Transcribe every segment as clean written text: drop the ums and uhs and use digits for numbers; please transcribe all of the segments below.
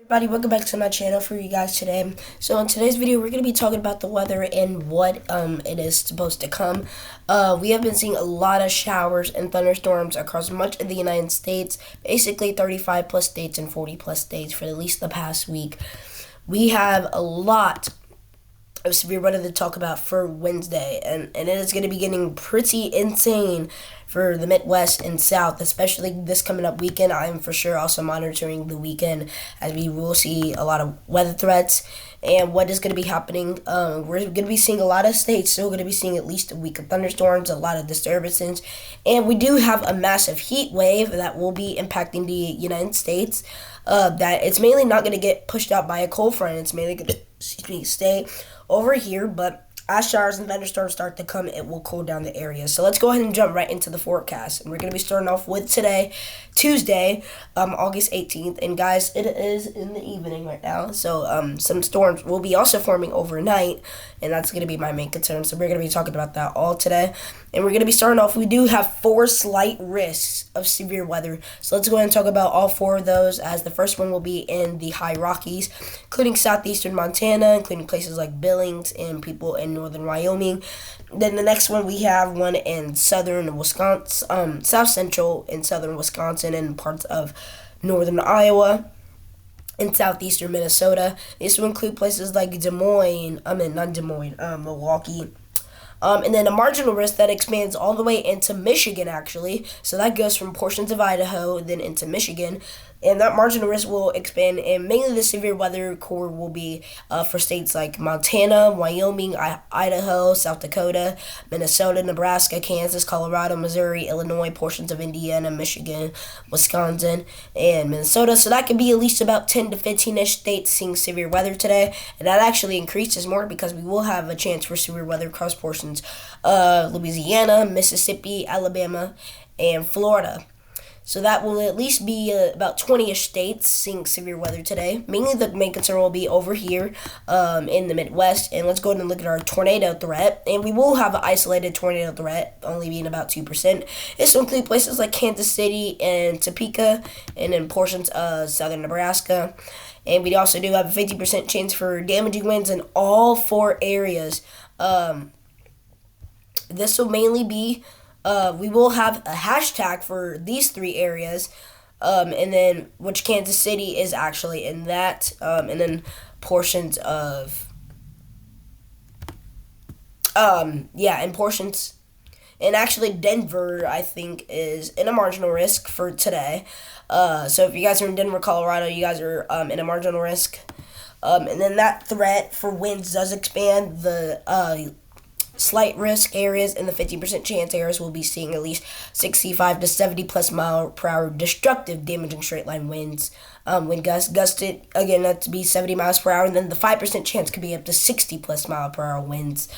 Everybody, welcome back to my channel for you guys today. So in today's video, we're going to be talking about the weather and what it is supposed to come. We have been seeing a lot of showers and thunderstorms across much of the United States, basically 35 plus states and 40 plus states for at least the past week. We have a lot of severe weather to talk about for Wednesday, and it is going to be getting pretty insane for the Midwest and South, especially this coming up weekend. I am for sure also monitoring the weekend as we will see a lot of weather threats and what is going to be happening. We're going to be seeing a lot of states still going to be seeing at least a week of thunderstorms, a lot of disturbances, and we do have a massive heat wave that will be impacting the United States. That it's mainly not going to get pushed out by a cold front. It's mainly going to stay over here, but as showers and thunderstorms start to come, it will cool down the area. So let's go ahead and jump right into the forecast. And we're going to be starting off with today, Tuesday, August 18th. And guys, it is in the evening right now. So some storms will be also forming overnight. And that's going to be my main concern. So we're going to be talking about that all today. And we're going to be starting off, we do have 4 slight risks of severe weather. So let's go ahead and talk about all 4 of those, as the first one will be in the high Rockies, including southeastern Montana, including places like Billings and people in northern Wyoming. Then the next one, we have one in southern Wisconsin, south central in southern Wisconsin and parts of northern Iowa and southeastern Minnesota. This will include places like Milwaukee. And then a marginal risk that expands all the way into Michigan, actually. So that goes from portions of Idaho, then into Michigan. And that marginal risk will expand, and mainly the severe weather core will be for states like Montana, Wyoming, Idaho, South Dakota, Minnesota, Nebraska, Kansas, Colorado, Missouri, Illinois, portions of Indiana, Michigan, Wisconsin, and Minnesota. So that could be at least about 10 to 15-ish states seeing severe weather today. And that actually increases more because we will have a chance for severe weather across portions of Louisiana, Mississippi, Alabama, and Florida. So that will at least be about 20-ish states seeing severe weather today. Mainly the main concern will be over here in the Midwest. And let's go ahead and look at our tornado threat. And we will have an isolated tornado threat, only being about 2%. This will include places like Kansas City and Topeka, and in portions of southern Nebraska. And we also do have a 50% chance for damaging winds in all 4 areas. This will mainly be... we will have a hashtag for these 3 areas, and then which Kansas City is actually in that, and then portions of, and portions, and actually Denver, I think, is in a marginal risk for today. So if you guys are in Denver, Colorado, you guys are in a marginal risk. And then that threat for winds does expand. The slight risk areas and the 50% chance areas will be seeing at least 65 to 70 plus mile per hour destructive damaging straight line winds. Wind gusted, again, that to be 70 miles per hour, and then the 5% chance could be up to 60 plus mile per hour winds.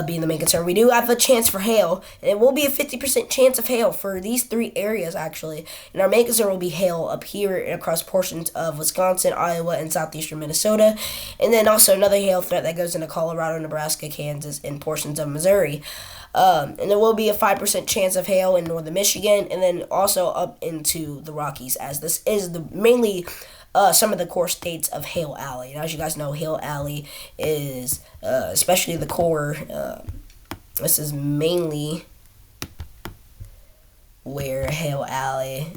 Being the main concern. We do have a chance for hail, and it will be a 50% chance of hail for these 3 areas, actually. And our main concern will be hail up here and across portions of Wisconsin, Iowa, and southeastern Minnesota. And then also another hail threat that goes into Colorado, Nebraska, Kansas, and portions of Missouri. And there will be a 5% chance of hail in northern Michigan, and then also up into the Rockies, as this is the mainly some of the core states of Hail Alley. And as you guys know, Hail Alley is, especially the core, this is mainly where Hail Alley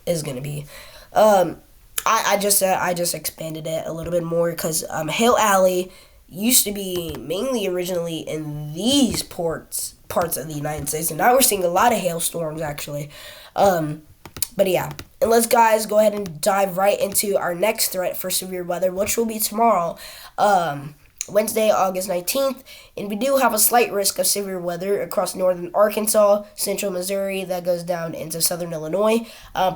is going to be. I just expanded it a little bit more because Hail Alley used to be mainly originally in these parts of the United States, and now we're seeing a lot of hailstorms, actually. But yeah, and let's guys go ahead and dive right into our next threat for severe weather, which will be tomorrow, Wednesday, August 19th. And we do have a slight risk of severe weather across northern Arkansas, central Missouri, that goes down into southern Illinois,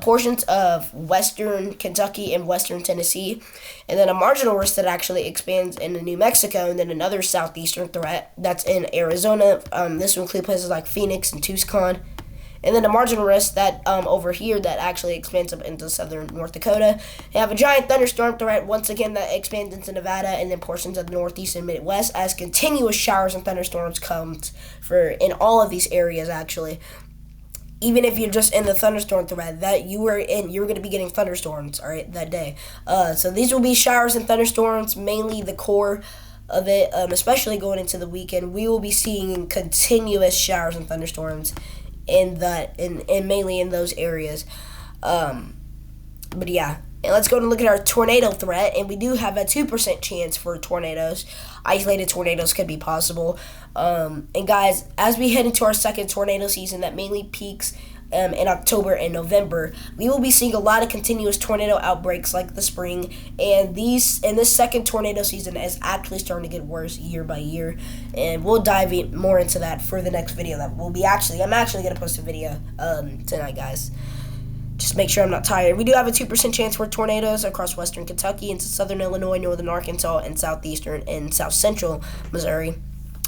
portions of western Kentucky and western Tennessee, and then a marginal risk that actually expands into New Mexico, and then another southeastern threat that's in Arizona. This will include places like Phoenix and Tucson. And then a marginal risk that over here that actually expands up into southern North Dakota. They have a giant thunderstorm threat once again that expands into Nevada and then portions of the Northeast and Midwest, as continuous showers and thunderstorms comes for in all of these areas, actually. even if you're just in the thunderstorm threat, that you were going to be getting thunderstorms, all right, that day. So these will be showers and thunderstorms, mainly the core of it, especially going into the weekend. We will be seeing continuous showers and thunderstorms and mainly in those areas. But yeah, and let's go and look at our tornado threat, and we do have a 2% chance for tornadoes. Isolated tornadoes could be possible. And guys, as we head into our second tornado season that mainly peaks in October and November, we will be seeing a lot of continuous tornado outbreaks like the spring, and this second tornado season is actually starting to get worse year by year, and we'll dive more into that for the next video that I'm actually going to post a video tonight, guys. Just make sure I'm not tired. We do have a 2% chance for tornadoes across western Kentucky into southern Illinois, northern Arkansas, and southeastern and south central Missouri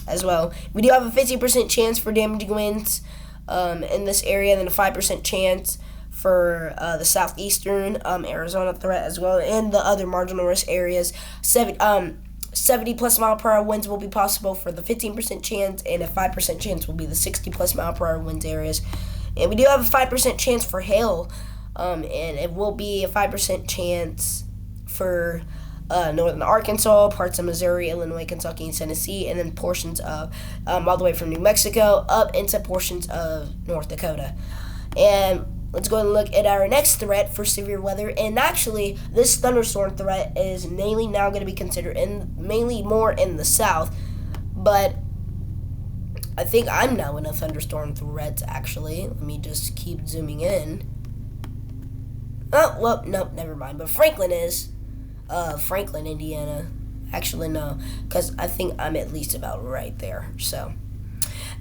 as well. We do have a 50% chance for damaging winds in this area, and then a 5% chance for the southeastern Arizona threat as well, and the other marginal risk areas. 70 plus mile per hour winds will be possible for the 15% chance, and a 5% chance will be the 60 plus mile per hour winds areas. And we do have a 5% chance for hail, and it will be a 5% chance for northern Arkansas, parts of Missouri, Illinois, Kentucky, and Tennessee, and then portions of all the way from New Mexico up into portions of North Dakota. And let's go and look at our next threat for severe weather. And actually, this thunderstorm threat is mainly now going to be considered mainly more in the south, but I think I'm now in a thunderstorm threat, actually. Let me just keep zooming in. Oh, well, nope, never mind. But Franklin is. Franklin, Indiana. Actually, no, because I think I'm at least about right there. So,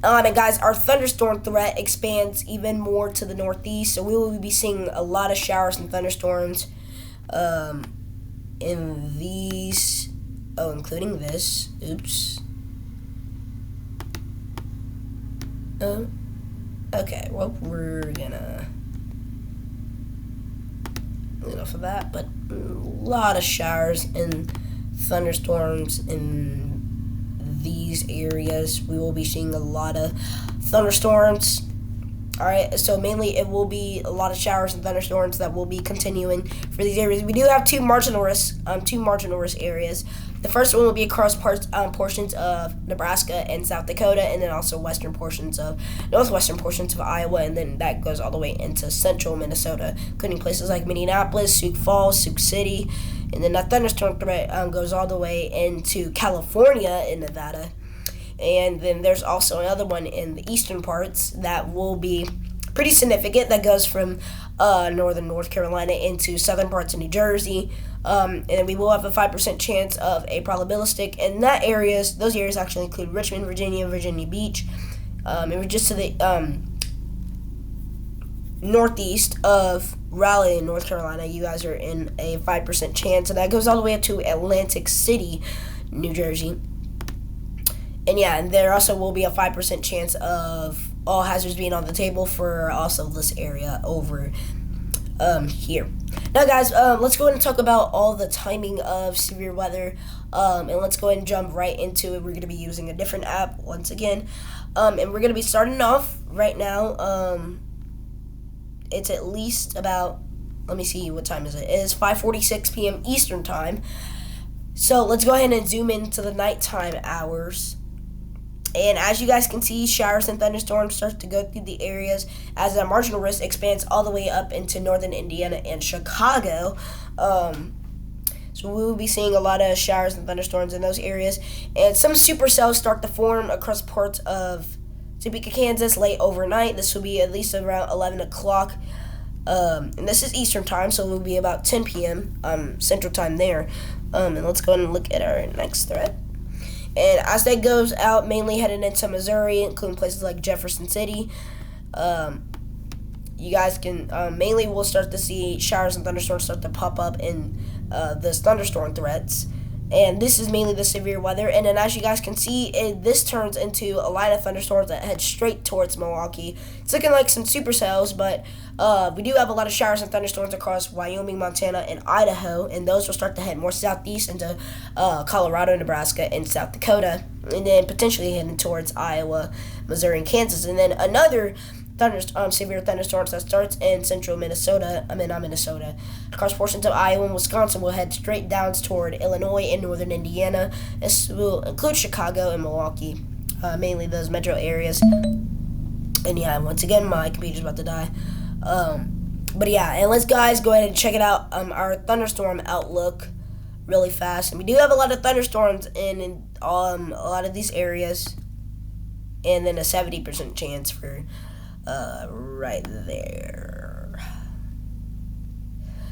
and guys, our thunderstorm threat expands even more to the northeast. So we will be seeing a lot of showers and thunderstorms in these. Oh, including this. Oops. Okay, well, we're gonna enough of that, but a lot of showers and thunderstorms in these areas. We will be seeing a lot of thunderstorms. Alright, so mainly it will be a lot of showers and thunderstorms that will be continuing for these areas. We do have two marginal risk areas. The first one will be across portions of Nebraska and South Dakota, and then also northwestern portions of Iowa, and then that goes all the way into central Minnesota, including places like Minneapolis, Sioux Falls, Sioux City, and then that thunderstorm threat goes all the way into California and Nevada. And then there's also another one in the eastern parts that will be pretty significant, that goes from northern North Carolina into southern parts of New Jersey. And we will have a 5% chance of a probabilistic. And those areas actually include Richmond, Virginia, Virginia Beach. And we're just to the northeast of Raleigh, North Carolina. You guys are in a 5% chance. And that goes all the way up to Atlantic City, New Jersey. And yeah, and there also will be a 5% chance of all hazards being on the table for also this area over here. Now, guys, let's go ahead and talk about all the timing of severe weather, and let's go ahead and jump right into it. We're going to be using a different app once again, and we're going to be starting off right now. It's at least about, let me see, what time is it? It is 5:46 p.m. Eastern Time. So let's go ahead and zoom into the nighttime hours. And as you guys can see, showers and thunderstorms start to go through the areas as the marginal risk expands all the way up into northern Indiana and Chicago. So we will be seeing a lot of showers and thunderstorms in those areas. And some supercells start to form across parts of Topeka, Kansas late overnight. This will be at least around 11 o'clock. And this is Eastern Time, so it will be about 10 p.m. Central Time there. And let's go ahead and look at our next threat. And as that goes out, mainly headed into Missouri, including places like Jefferson City, you guys can mainly we'll start to see showers and thunderstorms start to pop up in this thunderstorm threats. And this is mainly the severe weather. And then as you guys can see, this turns into a line of thunderstorms that head straight towards Milwaukee. It's looking like some supercells, but we do have a lot of showers and thunderstorms across Wyoming, Montana, and Idaho. And those will start to head more southeast into Colorado, Nebraska, and South Dakota. And then potentially heading towards Iowa, Missouri, and Kansas. And then another severe thunderstorms that starts in central Minnesota. Not Minnesota. Across portions of Iowa and Wisconsin will head straight down toward Illinois and northern Indiana. This will include Chicago and Milwaukee, mainly those metro areas. And yeah, once again, my computer's about to die. But yeah, and let's guys go ahead and check it out. Our thunderstorm outlook really fast, and we do have a lot of thunderstorms in a lot of these areas, and then a 70% chance for right there.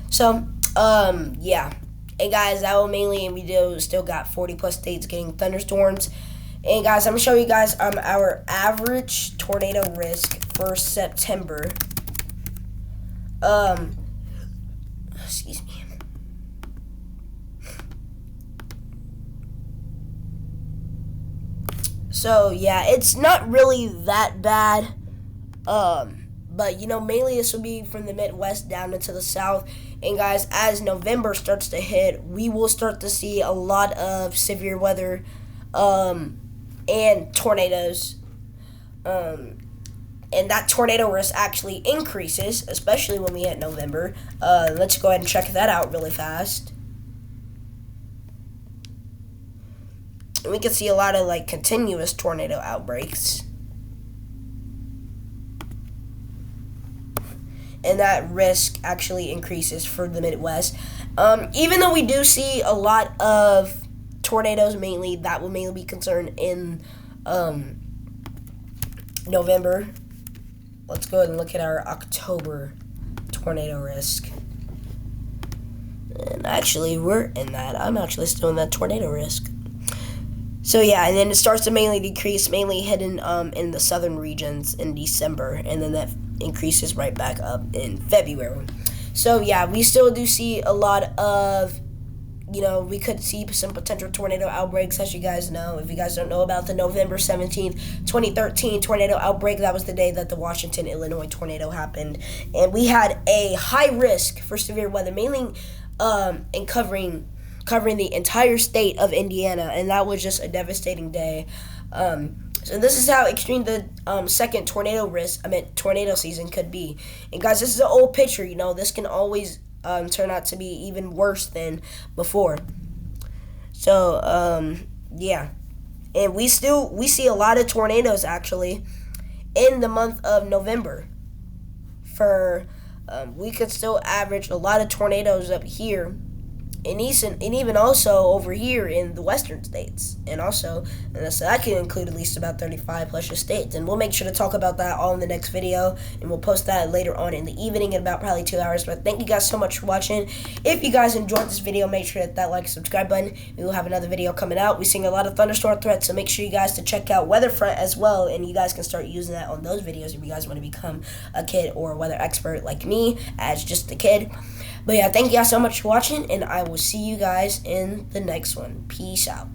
So yeah, and guys, that will mainly, and we do still got 40 plus states getting thunderstorms. And guys, I'm gonna show you guys our average tornado risk for September. Excuse me. So yeah, it's not really that bad. But you know, mainly this will be from the Midwest down into the South. And guys, as November starts to hit, we will start to see a lot of severe weather, and tornadoes. And that tornado risk actually increases, especially when we hit November. Let's go ahead and check that out really fast. And we can see a lot of like continuous tornado outbreaks. And that risk actually increases for the Midwest. Even though we do see a lot of tornadoes, mainly that will mainly be concerned in November. Let's go ahead and look at our October tornado risk. And actually, we're in that. I'm actually still in that tornado risk. So yeah, and then it starts to mainly decrease, mainly hidden in the southern regions in December, and then that increases right back up in February. So yeah, we still do see a lot of, you know, we could see some potential tornado outbreaks, as you guys know. If you guys don't know about the November 17th, 2013 tornado outbreak, that was the day that the Washington, Illinois tornado happened. And we had a high risk for severe weather, mainly in covering the entire state of Indiana, and that was just a devastating day. So this is how extreme the second tornado season could be. And guys, this is an old picture. You know, this can always turn out to be even worse than before. So yeah, and we see a lot of tornadoes actually in the month of November. For we could still average a lot of tornadoes up here. And even also over here in the western states. And also, so that can include at least about 35 plus states. And we'll make sure to talk about that all in the next video. And we'll post that later on in the evening in about probably 2 hours. But thank you guys so much for watching. If you guys enjoyed this video, make sure to hit that like and subscribe button. We will have another video coming out. We're seeing a lot of thunderstorm threats. So make sure you guys to check out Weatherfront as well. And you guys can start using that on those videos if you guys want to become a kid or a weather expert like me as just a kid. But yeah, thank you guys so much for watching, and I will see you guys in the next one. Peace out.